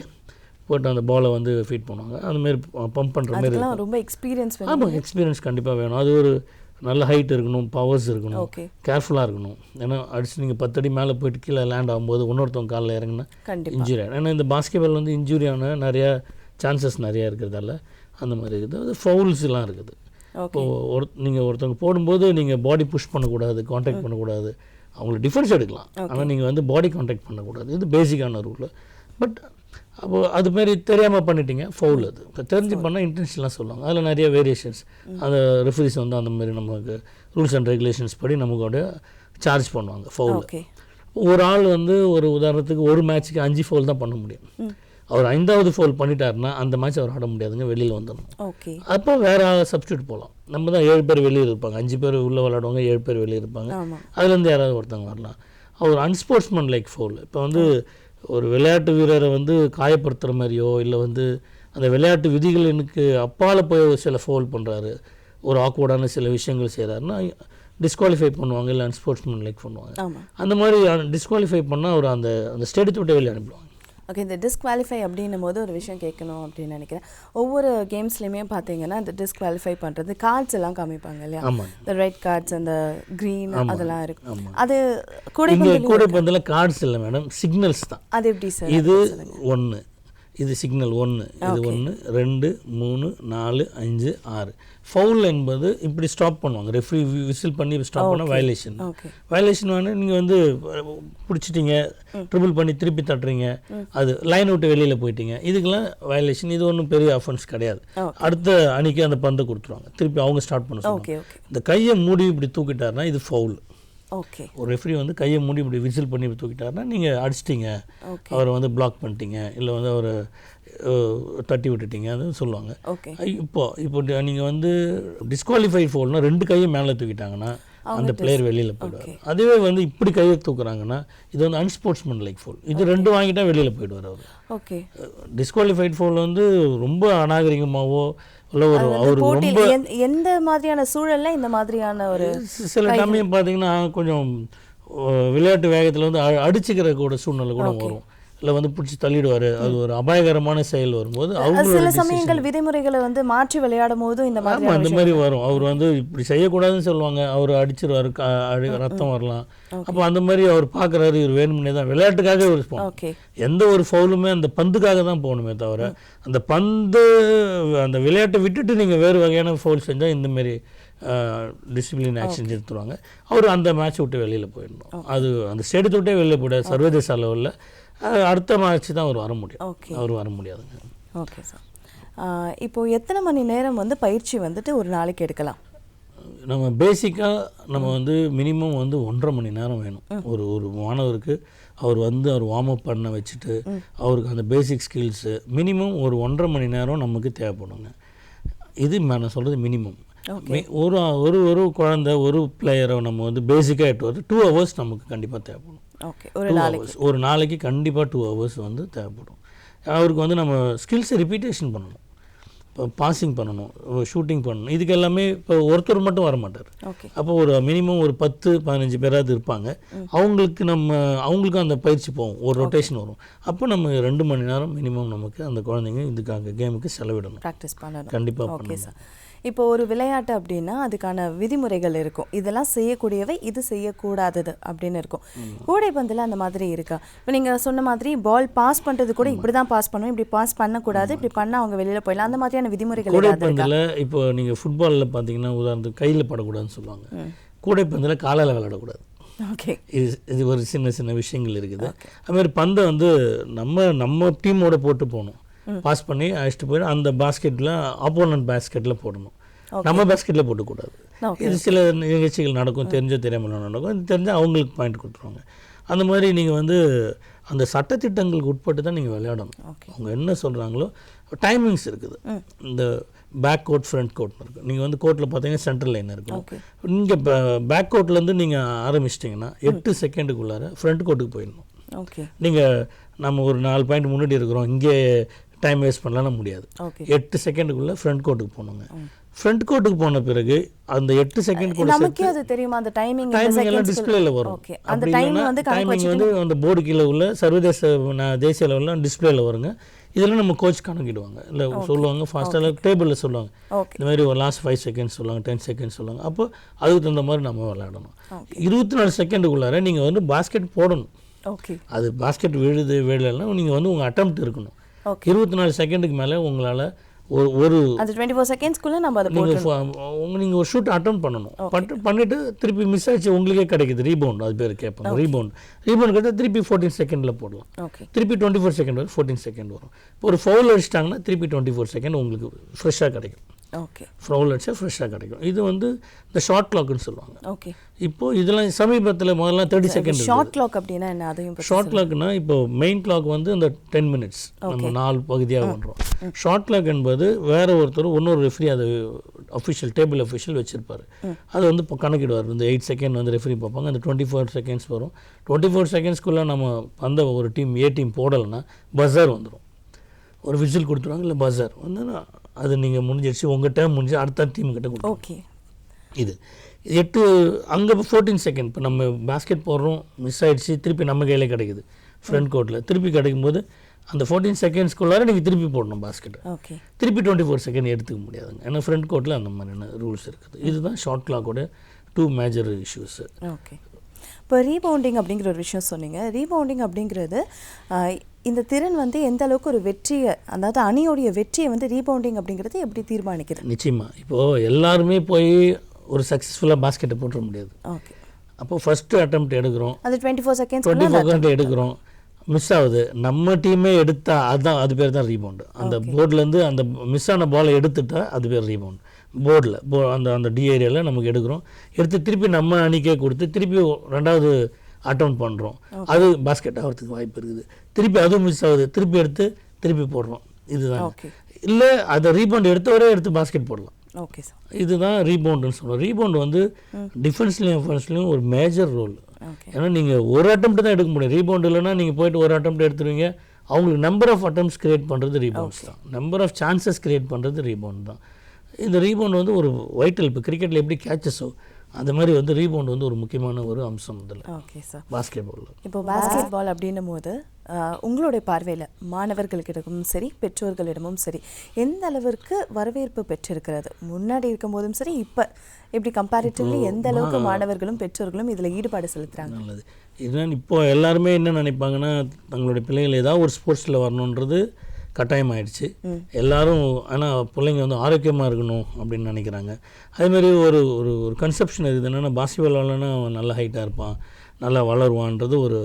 போட்டு அந்த பாலை வந்து ஃபீட் பண்ணுவாங்க. அதுமாரி பம்ப் பண்ணுற மாதிரி ரொம்ப எக்ஸ்பீரியன்ஸ். ஆமாம், எக்ஸ்பீரியன்ஸ் கண்டிப்பாக வேணும். அது ஒரு நல்ல ஹைட் இருக்கணும், பவர்ஸ் இருக்கணும், கேர்ஃபுல்லாக இருக்கணும். ஏன்னா அடிச்சு நீங்கள் 10 அடி மேலே போயிட்டு கீழே லேண்ட் ஆகும்போது இன்னொருத்தவங்க காலில் இறங்கினா இன்ஜுரி ஆகிடும். ஏன்னா இந்த பாஸ்கெட்பால் வந்து இன்ஜுரியான நிறையா சான்சஸ் நிறையா இருக்கிறதால அந்த மாதிரி இருக்குது. அது ஃபவுல்ஸ்லாம் இருக்குது. இப்போது நீங்கள் ஒருத்தவங்க போடும்போது நீங்கள் பாடி புஷ் பண்ணக்கூடாது, கான்டாக்ட் பண்ணக்கூடாது. அவங்களுக்கு டிஃபென்ஸ் எடுக்கலாம், ஆனால் நீங்கள் வந்து பாடி கான்டாக்ட் பண்ணக்கூடாது. இது பேசிக்கான ரூல். பட் அப்போது அதுமாரி தெரியாமல் பண்ணிட்டீங்க, ஃபவுல். அது இப்போ தெரிஞ்சு பண்ணால் இன்டென்ஷன்லாம் சொல்லுவாங்க. அதில் நிறைய வேரியேஷன்ஸ். அந்த ரெஃபரிஸ் வந்து அந்த மாதிரி நமக்கு ரூல்ஸ் அண்ட் ரெகுலேஷன்ஸ் படி நமக்கு சார்ஜ் பண்ணுவாங்க ஃபவுல். ஒரு ஆள் வந்து ஒரு உதாரணத்துக்கு ஒரு மேட்ச்சுக்கு 5 ஃபவுல் தான் பண்ண முடியும். அவர் 5வது ஃபவுல் பண்ணிட்டாருன்னா அந்த மேட்ச் அவர் ஆட முடியாதுங்க, வெளியில் வந்துடணும். அப்போ வேறு சப்ஸ்டியூட் போகலாம். நம்ம தான் 7 பேர் வெளியே இருப்பாங்க, 5 பேர் உள்ளே விளையாடுவாங்க, 7 பேர் வெளியே இருப்பாங்க. அதுலேருந்து யாராவது ஒருத்தவங்க வரலாம். அவர் அன்ஸ்போர்ட்ஸ்மேன் லைக் ஃபவுல். இப்போ வந்து ஒரு விளையாட்டு வீரரை வந்து காயப்படுத்துகிற மாதிரியோ இல்லை வந்து அந்த விளையாட்டு விதிகளுக்கு அப்பால் போய் சில ஃபவுல் பண்ணுறாரு, ஒரு ஆக்வர்டான சில விஷயங்கள் செய்கிறாருன்னா டிஸ்குவாலிஃபை பண்ணுவாங்க, இல்லை அன்ஸ்போர்ட்ஸ்மேன் லைக் பண்ணுவாங்க. அந்த மாதிரி டிஸ்குவாலிஃபை பண்ணால் அவர் அந்த அந்த ஸ்டேடியத்தை விட்டு வெளியே அனுப்பிடுவாங்க. ஓகே, இந்த டிஸ்குவாலிஃபை அப்படின்னும் போது ஒரு விஷயம் கேட்கணும் அப்படின்னு நினைக்கிறேன். ஒவ்வொரு கேம்ஸ்லையுமே பார்த்தீங்கன்னா இந்த டிஸ்குவாலிஃபை பண்ணுறது கார்ட்ஸ் எல்லாம் காமிப்பாங்க இல்லையா? இந்த ரெட் கார்ட்ஸ், அந்த க்ரீன், அதெல்லாம் இருக்கும். அது கூடைப்பந்தில் கார்ட்ஸ் இல்லை மேடம், சிக்னல்ஸ் தான். அது எப்படி சார்? இது 1, இது சிக்னல் 1, இது 1, 2, 3, 4, 5, 6. ஃபவுல் என்பது இப்படி ஸ்டாப் பண்ணுவாங்க. ரெஃப்ரி விசில் பண்ணி ஸ்டாப் பண்ணால் வயலேஷன். வயலேஷன் வேணும். நீங்கள் வந்து பிடிச்சிட்டிங்க, ட்ரிபிள் பண்ணி திருப்பி தட்டுறீங்க, அது லைன் விட்டு வெளியில் போயிட்டீங்க, இதுக்கெல்லாம் வயலேஷன். இது ஒன்றும் பெரிய அஃபென்ஸ் கிடையாது. அடுத்த அணிக்கு அந்த பந்தை கொடுத்துருவாங்க, திருப்பி அவங்க ஸ்டார்ட் பண்ண சொல்லுவாங்க. இந்த கையை மூடி இப்படி தூக்கிட்டாருன்னா இது ஃபவுல். ஒரு ரெஃப்ரி வந்து கையை மூடி இப்படி விசில் பண்ணி தூக்கிட்டாருன்னா நீங்கள் அடிச்சிட்டிங்க, அவரை வந்து பிளாக் பண்ணிட்டீங்க, இல்லை வந்து அவரை தட்டி விட்டுட்டீங்க, அது சொல்லுவாங்க. இப்போ நீங்கள் வந்து டிஸ்குவாலிஃபை ஃபவுல்னா 2 கையை மேலே தூக்கிட்டாங்கன்னா அந்த பிளேயர் வெளியில் போயிடுவார். அதுவே வந்து இப்படி கையை தூக்குறாங்கன்னா இது வந்து அன்ஸ்போர்ட்ஸ்மேன் லைக் ஃபவுல். இது 2 வாங்கிட்டா வெளியில் போயிடுவார் அவர். டிஸ்குவாலிஃபைட் ஃபவுல் வந்து ரொம்ப அநாகரிகமாகவோ இல்லை ஒரு அவர் ரொம்ப எந்த மாதிரியான சூழல்ல இந்த மாதிரியான ஒரு சில சமயம் பார்த்தீங்கன்னா கொஞ்சம் விளையாட்டு வேகத்தில் வந்து அடிச்சுக்கிற கூட சூழ்நிலை கூட வரும், இல்லை வந்து பிடிச்சி தள்ளிடுவார். அது ஒரு அபாயகரமான செயல் வரும்போது சில சமயங்கள் விதிமுறைகளை வந்து மாற்றி விளையாடும் போது இந்த மாதிரி அந்த மாதிரி வரும். அவர் வந்து இப்படி செய்யக்கூடாதுன்னு சொல்லுவாங்க, அவர் அடிச்சிருவார், ரத்தம் வரலாம். அப்போ அந்த மாதிரி அவர் பார்க்குறாரு, இவர் வேணும்னே தான் விளையாட்டுக்காக ஒரு எந்த ஒரு ஃபவுலுமே அந்த பந்துக்காக தான் போகணுமே தவிர அந்த பந்து அந்த விளையாட்டை விட்டுட்டு நீங்கள் வேறு வகையான ஃபவுல் செஞ்சால் இந்தமாரி டிசிப்ளின் ஆக்ஷன் எடுத்துருவாங்க. அவர் அந்த மேட்ச் விட்டு வெளியில் போயிடணும். அது அந்த ஸ்டேடியத்தை விட்டே வெளியில் போய்டாது. சர்வதேச அளவில் அடுத்த மேட்ச் தான் அவர் வர முடியும், அவர் வர முடியாதுங்க. ஓகே சார், இப்போது எத்தனை மணி நேரம் வந்து பயிற்சி வந்துட்டு ஒரு நாளைக்கு எடுக்கலாம்? நம்ம பேசிக்காக நம்ம வந்து மினிமம் வந்து 1.5 மணி நேரம் வேணும் ஒரு மாணவருக்கு. அவர் வந்து அவர் வார்ம் அப் பண்ண வச்சுட்டு அவருக்கு அந்த பேசிக் ஸ்கில்ஸு மினிமம் ஒரு 1.5 மணி நேரம் நமக்கு தேவைப்படுங்க. இது நான் சொல்கிறது மினிமம். ஒரு ஒரு ஒரு குழந்தை ஒரு பிளேயரை நம்ம வந்து பேசிக்காக 2 hours நமக்கு கண்டிப்பாக தேவைப்படும். ஒரு நாளைக்கு கண்டிப்பாக 2 hours வந்து தேவைப்படும். அவருக்கு வந்து நம்ம ஸ்கில்ஸை ரிப்பீட்டேஷன் பண்ணணும், இப்போ பாசிங் பண்ணணும், ஷூட்டிங் பண்ணணும். இதுக்கு எல்லாமே இப்போ ஒருத்தர் மட்டும் வர மாட்டார். அப்போ ஒரு மினிமம் ஒரு 10-15 பேராவது இருப்பாங்க. அவங்களுக்கு அந்த பயிற்சி போகும், ஒரு ரொட்டேஷன் வரும். அப்போ நம்ம 2 மணி நேரம் மினிமம் நமக்கு அந்த குழந்தைங்க இதுக்காக கேமுக்கு செலவிடணும், ப்ராக்டிஸ் பண்ணணும். கண்டிப்பாக பண்ணணும். இப்போ ஒரு விளையாட்டு அப்படின்னா அதுக்கான விதிமுறைகள் இருக்கும், இதெல்லாம் செய்யக்கூடியவை, இது செய்யக்கூடாதது அப்படின்னு இருக்கும். கூடைப்பந்தில் அந்த மாதிரி இருக்கா? இப்போ நீங்கள் சொன்ன மாதிரி பால் பாஸ் பண்ணுறது கூட இப்படி தான் பாஸ் பண்ணணும், இப்படி பாஸ் பண்ணக்கூடாது, இப்படி பண்ணால் அவங்க வெளியில் போயிடலாம், அந்த மாதிரியான விதிமுறைகள்? கூடைப்பந்தில் இப்போ நீங்கள் ஃபுட்பாலில் பார்த்தீங்கன்னா உதாரணத்துக்கு கையில் படக்கூடாதுன்னு சொல்லுவாங்க. கூடைப்பந்தில் காலால் விளையாடக்கூடாது. ஓகே, இது ஒரு சின்ன சின்ன விஷயங்கள் இருக்குது. அதுமாதிரி பந்தை வந்து நம்ம டீமோட போட்டு போகணும், பாஸ் பண்ணி அழைச்சிட்டு போய் அந்த பாஸ்கெட்டில் ஆப்போனன்ட் பாஸ்கெட்டில் போடணும், நம்ம பாஸ்கெட்டில் போட்டுக்கூடாது. இது சில நிகழ்ச்சிகள் நடக்கும், தெரியாமல் நடக்கும். இது தெரிஞ்சால் அவங்களுக்கு பாயிண்ட் கொடுத்துருவாங்க. அந்த மாதிரி நீங்கள் வந்து அந்த சட்டத்திட்டங்களுக்கு உட்பட்டு தான் நீங்கள் விளையாடணும். அவங்க என்ன சொல்கிறாங்களோ டைமிங்ஸ் இருக்குது. இந்த பேக் கோர்ட் ஃப்ரண்ட் கோர்ட்னு இருக்குது. நீங்கள் வந்து கோர்ட்டில் பார்த்தீங்கன்னா சென்ட்ரல் லைன் இருக்கும். நீங்கள் பேக் கோர்ட்லேருந்து நீங்கள் ஆரம்பிச்சிட்டிங்கன்னா 8 செகண்டுக்குள்ளார ஃப்ரண்ட் கோர்ட்டுக்கு போயிடணும். நீங்கள் நம்ம ஒரு 4 பாயிண்ட் முன்னாடி இருக்கிறோம், இங்கே டைம் வேஸ்ட் பண்ணலாம் முடியாது. 8 செகண்டுக்குள்ளே ஃப்ரண்ட் கோர்ட்டுக்கு போகணுங்க. ஃப்ரண்ட் கோர்ட்டுக்கு போன பிறகு அந்த 8 செகண்ட் கூட நமக்கே அது தெரியுமா அந்த டைமிங் எல்லாம் டிஸ்பிளேல வரும். அந்த டைமிங் வந்து அந்த போர்டு கீழே உள்ள சர்வதேச தேசிய லெவலில் டிஸ்பிளேல வருங்க. இதெல்லாம் நம்ம கோச் கணக்கிடுவாங்க, இல்லை சொல்லுவாங்க ஃபாஸ்ட்டாக டேபிளில் சொல்லுவாங்க. இந்த மாதிரி ஒரு லாஸ்ட் 5 செகண்ட்ஸ் சொல்லுவாங்க, 10 செகண்ட்ஸ் சொல்லுவாங்க. அப்போ அதுக்கு தகுந்த மாதிரி நம்ம விளையாடணும். 24 செகண்டுக்குள்ளார நீங்கள் வந்து பாஸ்கெட் போடணும். அது பாஸ்கெட் விழலைன்னா நீங்கள் வந்து உங்கள் அட்டெம்ப்ட் இருக்கணும். 24 செகண்டுக்கு மேலே உங்களால் ஒரு அந்த 24 செகண்ட்ஸ்க்குள்ள நம்ம அதை நீங்கள் ஒரு ஷூட் அட்டெம்ப்ட் பண்ணணும். பண்ணிட்டு திருப்பி மிஸ் ஆச்சு உங்களுக்கே கிடைக்குது ரீபவுண்ட், அது பேர் கேட்பாங்க. ரீபவுண்ட் கேட்டால் திருப்பி 14 செகண்டில் போடலாம். திருப்பி 24 செகண்ட் வரும், 14 செகண்ட் வரும். இப்போ ஒரு ஃபவுல் அடிச்சிட்டாங்கன்னா திருப்பி 24 செகண்ட் உங்களுக்கு ஃப்ரெஷ்ஷாக கிடைக்கும். ஃபவுல் அடிச்சா ஃப்ரெஷ்ஷாக கிடைக்கும். இது வந்து இந்த ஷார்ட் கிளாக்னு சொல்லுவாங்க. இப்போ இதெல்லாம் சமீபத்தில் முதல்ல 30 செகண்ட். ஷார்ட் கிளாக் அப்படின்னா என்ன? அதையும் ஷார்ட் கிளாக்னா இப்போ மெயின் கிளாக் வந்து அந்த 10 மினிட்ஸ் நம்ம 4 பகுதியாக பண்ணுறோம். ஷார்ட் கிளாக் என்பது வேற ஒருத்தர் இன்னொரு ரெஃப்ரி அது அஃபிஷியல் டேபிள் அஃபிஷியல் வச்சிருப்பாரு. அது வந்து இப்போ கணக்கிடுவார். இந்த 8 செகண்ட் வந்து ரெஃப்ரி பார்ப்பாங்க. அந்த 24 செகண்ட்ஸ் வரும். 24 செகண்ட்ஸ்க்குள்ளே நம்ம அந்த ஒரு டீம் ஏ டீம் போடலைன்னா பஸர் வந்துடும். ஒரு விசில் கொடுத்துருவாங்க, இல்லை பஸர் வந்து அது நீங்கள் முடிஞ்சிடுச்சு, உங்கள் டைம் முடிஞ்சு அடுத்த டீமுக்கிட்ட கொடுக்கும். இது 8 அங்கே 14 செகண்ட். இப்போ நம்ம பாஸ்கெட் போடுறோம், மிஸ் ஆகிடுச்சு, திருப்பி நம்ம கையில் கிடைக்குது ஃப்ரண்ட் கோர்ட்டில். திருப்பி கிடைக்கும் போது அந்த 14 செகண்ட்ஸ்க்குள்ளார நீங்கள் திருப்பி போடணும் பாஸ்கெட். திருப்பி 24 செகண்ட் எடுத்துக்க முடியாதுங்க, ஏன்னா ஃப்ரண்ட் கோர்ட்டில் அந்த மாதிரியான ரூல்ஸ் இருக்குது. இதுதான் ஷார்ட் கிளாக்கோட 2 மேஜர் இஷ்யூஸ். இப்போ ரீபவுண்டிங் அப்படிங்கிற ஒரு விஷயம் சொன்னீங்க. ரீபவுண்டிங் அப்படிங்கிறது இந்த திறன் வந்து எந்த அளவுக்கு ஒரு வெற்றியை, அதாவது அணியோடைய வெற்றியை வந்து ரீபவுண்டிங் அப்படிங்கிறது எப்படி தீர்மானிக்கிறது? நிச்சயமாக இப்போது எல்லாருமே போய் ஒரு சக்ஸஸ்ஃபுல்லாக பாஸ்கெட்டை போட்டுற முடியாது. அப்போது ஃபஸ்ட்டு அட்டெம்ப்ட் எடுக்கிறோம், அது 24 செகண்ட் எடுக்கிறோம், மிஸ் ஆகுது, நம்ம டீமே எடுத்தா அதுதான் அது பேர் தான் ரீபவுண்டு. அந்த போர்ட்லேருந்து அந்த மிஸ் ஆன பாலை எடுத்துட்டா அது பேர் ரீபவுண்ட். போர்டில் அந்த டி ஏரியாவில் நமக்கு எடுக்கிறோம், எடுத்து திருப்பி நம்ம அணிக்கே கொடுத்து திருப்பி 2வது அட்டெம்ப்ட் பண்ணுறோம், அது பாஸ்கெட் ஆகிறதுக்கு வாய்ப்பு இருக்குது. திருப்பி அதுவும் மிஸ் ஆகுது, திருப்பி எடுத்து திருப்பி போடுறோம். இதுதான். இல்லை அதை ரீபவுண்ட் எடுத்தவரே எடுத்து பாஸ்கெட் போடலாம். இதுதான் ரீபவுண்டுன்னு சொல்லுவோம். ரீபவுண்ட் வந்து டிஃபென்ஸ்லையும் அஃபென்ஸ்லையும் ஒரு மேஜர் ரோல். ஏன்னா நீங்கள் ஒரு அட்டெம்ப்ட் தான் எடுக்க முடியும். ரீபவுண்ட் இல்லைன்னா நீங்கள் போய்ட்டு ஒரு அட்டெம்ப்ட் எடுத்துருவீங்க. அவங்களுக்கு நம்பர் ஆஃப் அட்டெம்ப்ட்ஸ் கிரியேட் பண்ணுறது ரீபவுண்ட்ஸ் தான், நம்பர் ஆஃப் சான்சஸ் கிரியேட் பண்ணுறது ரீபவுண்ட் தான். இந்த ரீபவுண்ட் வந்து ஒரு வைட்டல். இப்போ கிரிக்கெட்டில் எப்படி கேட்சஸோ அந்த மாதிரி வந்து ரீபவுண்ட் வந்து ஒரு முக்கியமான ஒரு அம்சம் இதில். Okay sir. Basketball. இப்போ பாஸ்கெட் பால் அப்படின்னும் போது உங்களுடைய பார்வையில் மாணவர்களிடமும் சரி பெற்றோர்களிடமும் சரி எந்த அளவிற்கு வரவேற்பு பெற்றிருக்கிறது? முன்னாடி இருக்கும் போதும் சரி, இப்போ எப்படி கம்பேரிட்டிவ்லி எந்த அளவுக்கு மாணவர்களும் பெற்றோர்களும் இதில் ஈடுபாடு செலுத்துகிறாங்க? நல்லது. இதுதான் இப்போ எல்லாருமே என்ன நினைப்பாங்கன்னா, தங்களுடைய பிள்ளைகள் ஏதாவது ஒரு ஸ்போர்ட்ஸில் வரணுன்றது கட்டாயமாயிடுச்சு எல்லாரும். ஆனால் பிள்ளைங்க வந்து ஆரோக்கியமாக இருக்கணும் அப்படின்னு நினைக்கிறாங்க. அதேமாதிரி ஒரு ஒரு ஒரு கன்செப்ஷன் இருக்குது. என்னென்னா பாஸ்கெட்பால் விளாட்னா அவன் நல்ல ஹைட்டாக இருப்பான், நல்லா வளருவான்றது ஒரு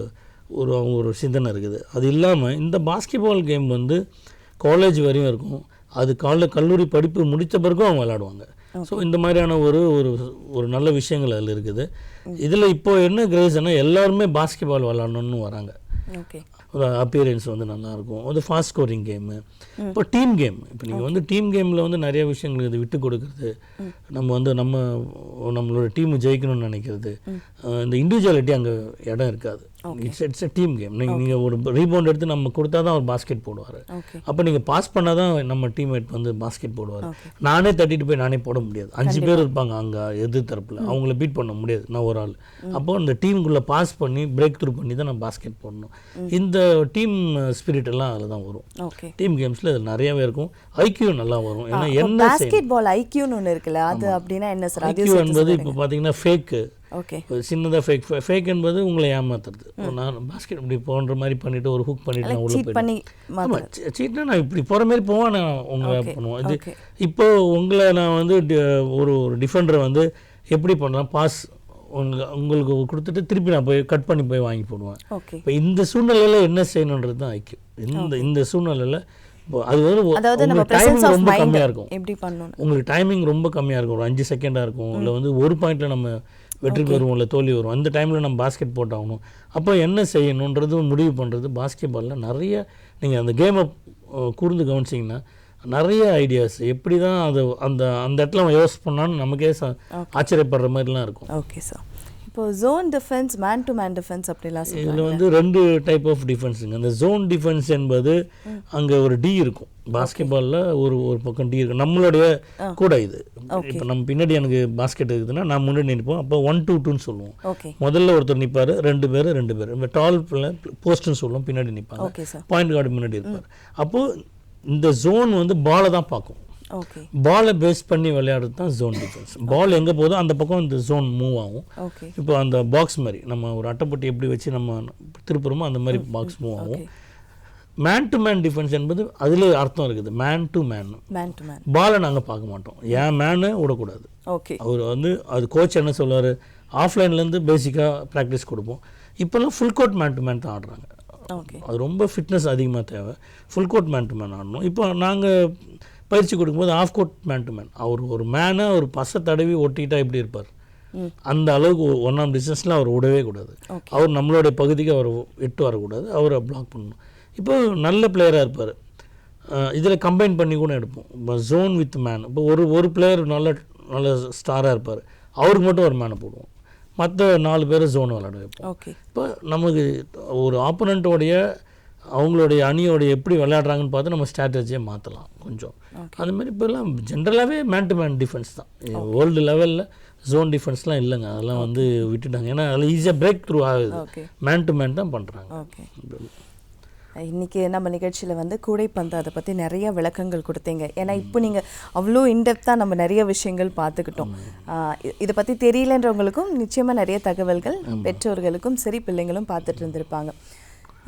ஒரு அவங்க ஒரு சிந்தனை இருக்குது. அது இல்லாமல் இந்த பாஸ்கெட்பால் கேம் வந்து காலேஜ் வரையும் இருக்கும். அது கல்லூரி படிப்பு முடித்த பிறகும் அவங்க விளையாடுவாங்க. ஸோ இந்த மாதிரியான ஒரு ஒரு ஒரு நல்ல விஷயங்கள் அதில் இருக்குது. இதில் இப்போ என்ன கிரேஸ்னா எல்லாருமே பாஸ்கெட்பால் விளாடணுன்னு வராங்க. அப்பியரன்ஸ் வந்து நல்லாயிருக்கும். அது ஃபாஸ்ட் ஸ்கோரிங் கேமு. இப்போ டீம் கேம், இப்போ நீங்கள் வந்து டீம் கேமில் வந்து நிறைய விஷயங்கள் இது விட்டு கொடுக்குறது, நம்ம வந்து நம்மளோட டீம் ஜெயிக்கணும்னு நினைக்கிறது, இந்த இண்டிவிஜுவாலிட்டி அங்கே இடம் இருக்காது. It's a team game. நீங்கள் ஒரு ரீபவுண்ட் எடுத்து நம்ம கொடுத்தா தான் அவர் பாஸ்கெட் போடுவார். அப்போ நீங்கள் பாஸ் பண்ணால் தான் நம்ம டீம்மேட் வந்து பாஸ்கெட் போடுவார். நானே தட்டிட்டு போய் நானே போட முடியாது. 5 பேர் இருப்பாங்க அங்கே எதிர் தரப்பில், அவங்கள பீட் பண்ண முடியாது நான் ஒரு ஆள். அப்போ அந்த டீமுக்குள்ளே பாஸ் பண்ணி பிரேக் த்ரூ பண்ணி தான் நான் பாஸ்கெட் போடணும். இந்த டீம் ஸ்பிரிட் எல்லாம் அதில் தான் வரும். டீம் கேம்ஸில் அது நிறையவே இருக்கும். ஐக்யூ நல்லா வரும். ஏன்னா என்ன பாஸ்கெட் பால் ஐக்யூன்னு ஒன்று இருக்குல்ல, அது அப்படின்னா என்ன சார்? ஐக்யூ என்பது இப்போ பார்த்தீங்கன்னா ஃபேக்கு, சின்னதாக ஃபேக் என்பது உங்களை ஏமாத்துறது. நான் பாஸ்கெட் இப்படி போன்ற மாதிரி பண்ணிட்டு ஒரு ஹுக் பண்ணிட்டு நான் உள்ள போயிடுவேன். சீட்னா நான் இப்படி போகிற மாதிரி போவேன், நான் உங்களை பண்ணுவோம். இது இப்போ உங்களை நான் வந்து ஒரு டிஃபெண்டரை வந்து எப்படி பண்ணலாம், பாஸ் உங்களுக்கு கொடுத்துட்டு திருப்பி நான் போய் கட் பண்ணி போய் வாங்கி போடுவேன். ஓகே. இப்போ இந்த சூழ்நிலையில் என்ன செய்யணுன்றது தான் ஐக்கியம். இந்த சூழ்நிலையில் அது அதாவது நம்ம டைமிங் ரொம்ப கம்மியாக இருக்கும். எப்படி பண்ணணும், உங்களுக்கு டைமிங் ரொம்ப கம்மியாக இருக்கும், ஒரு 5 செகண்டாக இருக்கும், இல்லை வந்து ஒரு பாயிண்டில் நம்ம வெற்றிக்கு வருவோம் இல்லை தோல்வி வரும். அந்த டைமில் நம்ம பாஸ்கெட் போட்டாகணும். அப்போ என்ன செய்யணுன்றது முடிவு பண்ணுறது. பாஸ்கெட் பாலில் நிறைய நீங்கள் அந்த கேமை கூர்ந்து கவனிச்சிங்கன்னா நிறைய ஐடியாஸ் எப்படி தான் அது அந்த அந்த இடத்துல அவன் யோசிச்சு பண்ணான்னு நமக்கே ஆச்சரியப்படுற மாதிரிலாம் இருக்கும். Okay sir. இப்போ zone defence, man to man defence அப்படிலாம் இதில் வந்து 2 டைப் ஆஃப் டிஃபென்ஸுங்க. அந்த ஜோன் டிஃபென்ஸ் என்பது அங்கே ஒரு டி இருக்கும். பாஸ்கெட் பாலில் ஒரு பக்கம் டி இருக்கும். நம்மளுடைய கூட இது இப்போ நம்ம பின்னாடி எனக்கு பாஸ்கெட் இருக்குதுன்னா நான் முன்னாடி நிற்போம். அப்போ 1-2-2ன்னு சொல்லுவோம். முதல்ல ஒருத்தர் நிற்பார், 2 பேர் இப்போ டால் போஸ்ட்னு சொல்லுவோம், பின்னாடி நிற்பாங்க, பாயிண்ட் கார்டு முன்னாடி இருப்பார். அப்போது இந்த ஜோன் வந்து பாலை தான் பார்க்கும். பாலை பேஸ் பண்ணி விளையாடுறது தான் ஜோன் டிஃபென்ஸ். பால் எங்கே போதோ அந்த பக்கம் இந்த ஜோன் மூவ் ஆகும். இப்போ அந்த பாக்ஸ் மாதிரி நம்ம ஒரு அட்டைப்பட்டி எப்படி வச்சு நம்ம திருப்புறமோ அந்த மாதிரி பாக்ஸ் மூவ் ஆகும். மேன் டு மேன் டிஃபென்ஸ் என்பது அதில் அர்த்தம் இருக்குது. மேன் டு மேன், பாலை நாங்கள் பார்க்க மாட்டோம். ஏன் மேனு விடக்கூடாது. அவர் வந்து அது கோச் என்ன சொல்லுவார், ஆஃப்லைன்லேருந்து பேசிக்காக ப்ராக்டிஸ் கொடுப்போம். இப்போல்லாம் full court man to man தான் ஆடுறாங்க. அது ரொம்ப ஃபிட்னஸ் அதிகமாக தேவை. Full court man to man ஆடணும். இப்போ நாங்கள் பயிற்சி கொடுக்கும்போது half court man to man, அவர் ஒரு மேனை ஒரு பசை தடவி ஒட்டிக்கிட்டா எப்படி இருப்பார் அந்த அளவுக்கு 1 டிஸ்டன்ஸில் அவர் விடவே கூடாது. அவர் நம்மளுடைய பகுதிக்கு அவர் எட்டு வரக்கூடாது, அவரை பிளாக் பண்ணணும். இப்போ நல்ல பிளேயராக இருப்பார். இதில் கம்பைன் பண்ணி கூட எடுப்போம். இப்போ ஜோன் வித் மேன். இப்போ ஒரு பிளேயர் நல்ல ஸ்டாராக இருப்பார், அவருக்கு மட்டும் ஒரு மேனை போடுவோம், மற்ற 4 பேர் ஜோன் விளையாட வைப்போம். இப்போ நமக்கு ஒரு ஆப்போனண்ட்டோடைய அவங்களுடைய அணியோடைய எப்படி விளையாடுறாங்கன்னு பார்த்து நம்ம ஸ்ட்ராட்டஜியை மாற்றலாம் கொஞ்சம். அதுமாதிரி இப்போல்லாம் ஜென்ரலாகவே மேன் டு மேன் டிஃபென்ஸ் தான். வேர்ல்டு லெவலில் ஜோன் டிஃபென்ஸ்லாம் இல்லைங்க, அதெல்லாம் வந்து விட்டுட்டாங்க. ஏன்னா அதில் ஈஸியாக பிரேக் த்ரூ ஆகுது. மேன் டு மேன் தான் பண்ணுறாங்க. இன்றைக்கி நம்ம நிகழ்ச்சியில் வந்து கூடைப்பந்து அதை பற்றி நிறைய விளக்கங்கள் கொடுத்தீங்க. ஏன்னா இப்போ நீங்கள் அவ்வளோ இன்டெப்த்தாக நம்ம நிறைய விஷயங்கள் பார்த்துக்கிட்டோம். இதை பற்றி தெரியலன்றவங்களுக்கும் நிச்சயமாக நிறைய தகவல்கள் பெற்றோர்களுக்கும் சரி பிள்ளைங்களும் பார்த்துட்டு இருந்திருப்பாங்க.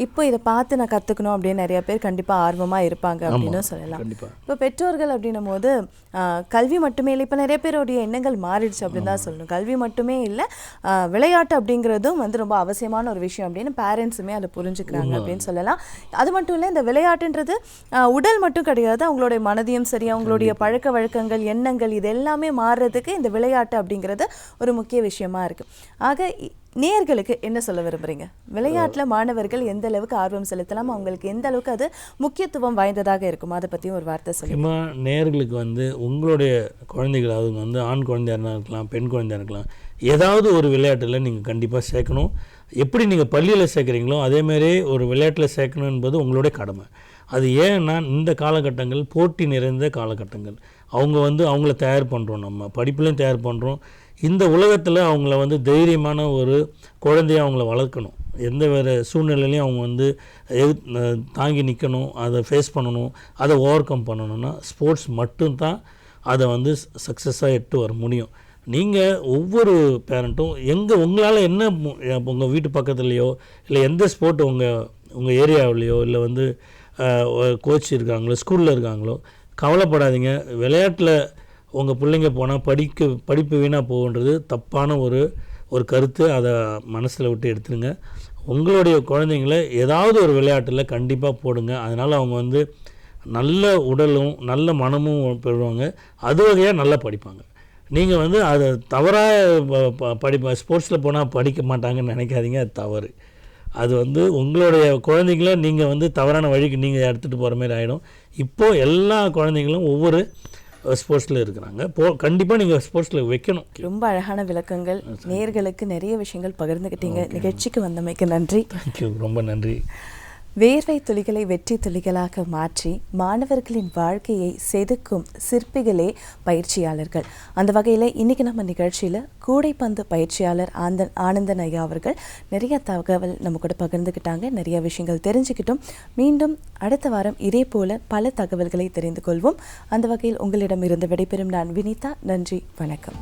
இப்போ இதை பார்த்து நான் கற்றுக்கணும் அப்படின்னு நிறைய பேர் கண்டிப்பாக ஆர்வமாக இருப்பாங்க அப்படின்னு சொல்லலாம். இப்போ பெற்றோர்கள் அப்படின்னும் போது கல்வி மட்டுமே இல்லை, இப்போ நிறைய பேருடைய எண்ணங்கள் மாறிடுச்சு அப்படின்னு தான் சொல்லணும். கல்வி மட்டுமே இல்லை, விளையாட்டு அப்படிங்கிறதும் வந்து ரொம்ப அவசியமான ஒரு விஷயம் அப்படின்னு பேரண்ட்ஸுமே அதை புரிஞ்சுக்கிறாங்க அப்படின்னு சொல்லலாம். அது மட்டும் இல்லை, இந்த விளையாட்டுன்றது உடல் மட்டும் கிடையாது, அவங்களுடைய மனதையும் சரி அவங்களுடைய பழக்க வழக்கங்கள் எண்ணங்கள் இது எல்லாமே மாறுறதுக்கு இந்த விளையாட்டு அப்படிங்கிறது ஒரு முக்கிய விஷயமா இருக்குது. ஆக நேயர்களுக்கு என்ன சொல்ல விரும்புகிறீங்க? விளையாட்டில் மாணவர்கள் எந்த அளவுக்கு ஆர்வம் செலுத்தலாம், அவங்களுக்கு எந்த அளவுக்கு அது முக்கியத்துவம் வாய்ந்ததாக இருக்கும், அதை பற்றியும் ஒரு வார்த்தை சொல்லுங்க. நேயர்களுக்கு வந்து உங்களுடைய குழந்தைகள், அவங்க வந்து ஆண் குழந்தையாக இருக்கலாம், பெண் குழந்தையாக இருக்கலாம், ஏதாவது ஒரு விளையாட்டில் நீங்கள் கண்டிப்பாக சேர்க்கணும். எப்படி நீங்கள் பள்ளியில் சேர்க்குறீங்களோ அதேமாரி ஒரு விளையாட்டில் சேர்க்கணும் என்பது உங்களுடைய கடமை. அது ஏன்னா இந்த காலகட்டங்கள் போட்டி நிறைந்த காலகட்டங்கள். அவங்க வந்து அவங்கள தயார் பண்ணுறோம், நம்ம படிப்புலையும் தயார் பண்ணுறோம். இந்த உலகத்தில் அவங்கள வந்து தைரியமான ஒரு குழந்தையாக அவங்கள வளர்க்கணும். எந்த வேறு சூழ்நிலையிலையும் அவங்க வந்து தாங்கி நிற்கணும், அதை ஃபேஸ் பண்ணணும், அதை ஓவர் கம் பண்ணணும்னா ஸ்போர்ட்ஸ் மட்டும்தான் அதை வந்து சக்ஸஸாக எட்டு வர முடியும். நீங்கள் ஒவ்வொரு பேரண்ட்டும் உங்களால் என்ன உங்கள் வீட்டு பக்கத்துலேயோ இல்லை எந்த ஸ்போர்ட் உங்கள் ஏரியாவிலையோ இல்லை வந்து கோச் இருக்காங்களோ ஸ்கூலில் இருக்காங்களோ கவலைப்படாதீங்க. விளையாட்டில் உங்கள் பிள்ளைங்க போனால் படிப்பு வீணாக போகுன்றது தப்பான ஒரு கருத்து. அதை மனசில் விட்டு எடுத்துருங்க. உங்களுடைய குழந்தைங்கள ஏதாவது ஒரு விளையாட்டில் கண்டிப்பாக போடுங்க. அதனால் அவங்க வந்து நல்ல உடலும் நல்ல மனமும் பெறுவாங்க, அது வகையாக நல்லா படிப்பாங்க. நீங்கள் வந்து அதை தவறாக ஸ்போர்ட்ஸில் போனால் படிக்க மாட்டாங்கன்னு நினைக்காதீங்க, அது தவறு. அது வந்து உங்களுடைய குழந்தைங்கள நீங்கள் வந்து தவறான வழிக்கு நீங்கள் எடுத்துகிட்டு போகிற மாதிரி ஆகிடும். இப்போது எல்லா குழந்தைங்களும் ஒவ்வொரு ஸ்போர்ட்ஸில் இருக்கிறாங்க. கண்டிப்பாக நீங்கள் ஸ்போர்ட்ஸில் வைக்கணும். ரொம்ப அழகான விளக்கங்கள், நேயர்களுக்கு நிறைய விஷயங்கள் பகிர்ந்துக்கிட்டீங்க. நிகழ்ச்சிக்கு வந்தமைக்கு நன்றி. தேங்க்யூ, ரொம்ப நன்றி. வேர்வை துளிகளை வெற்றி துளிகளாக மாற்றி மாணவர்களின் வாழ்க்கையை செதுக்கும் சிற்பிகளே பயிற்சியாளர்கள். அந்த வகையில் இன்றைக்கி நம்ம நிகழ்ச்சியில் கூடைப்பந்து பயிற்சியாளர் ஆனந்தன் ஐயா அவர்கள் நிறைய தகவல் நம்ம கூட பகிர்ந்துக்கிட்டாங்க. நிறைய விஷயங்கள் தெரிஞ்சுக்கிட்டோம். மீண்டும் அடுத்த வாரம் இதே போல் பல தகவல்களை தெரிந்து கொள்வோம். அந்த வகையில் உங்களிடம் இருந்து விடைபெறும் நான் வினிதா. நன்றி, வணக்கம்.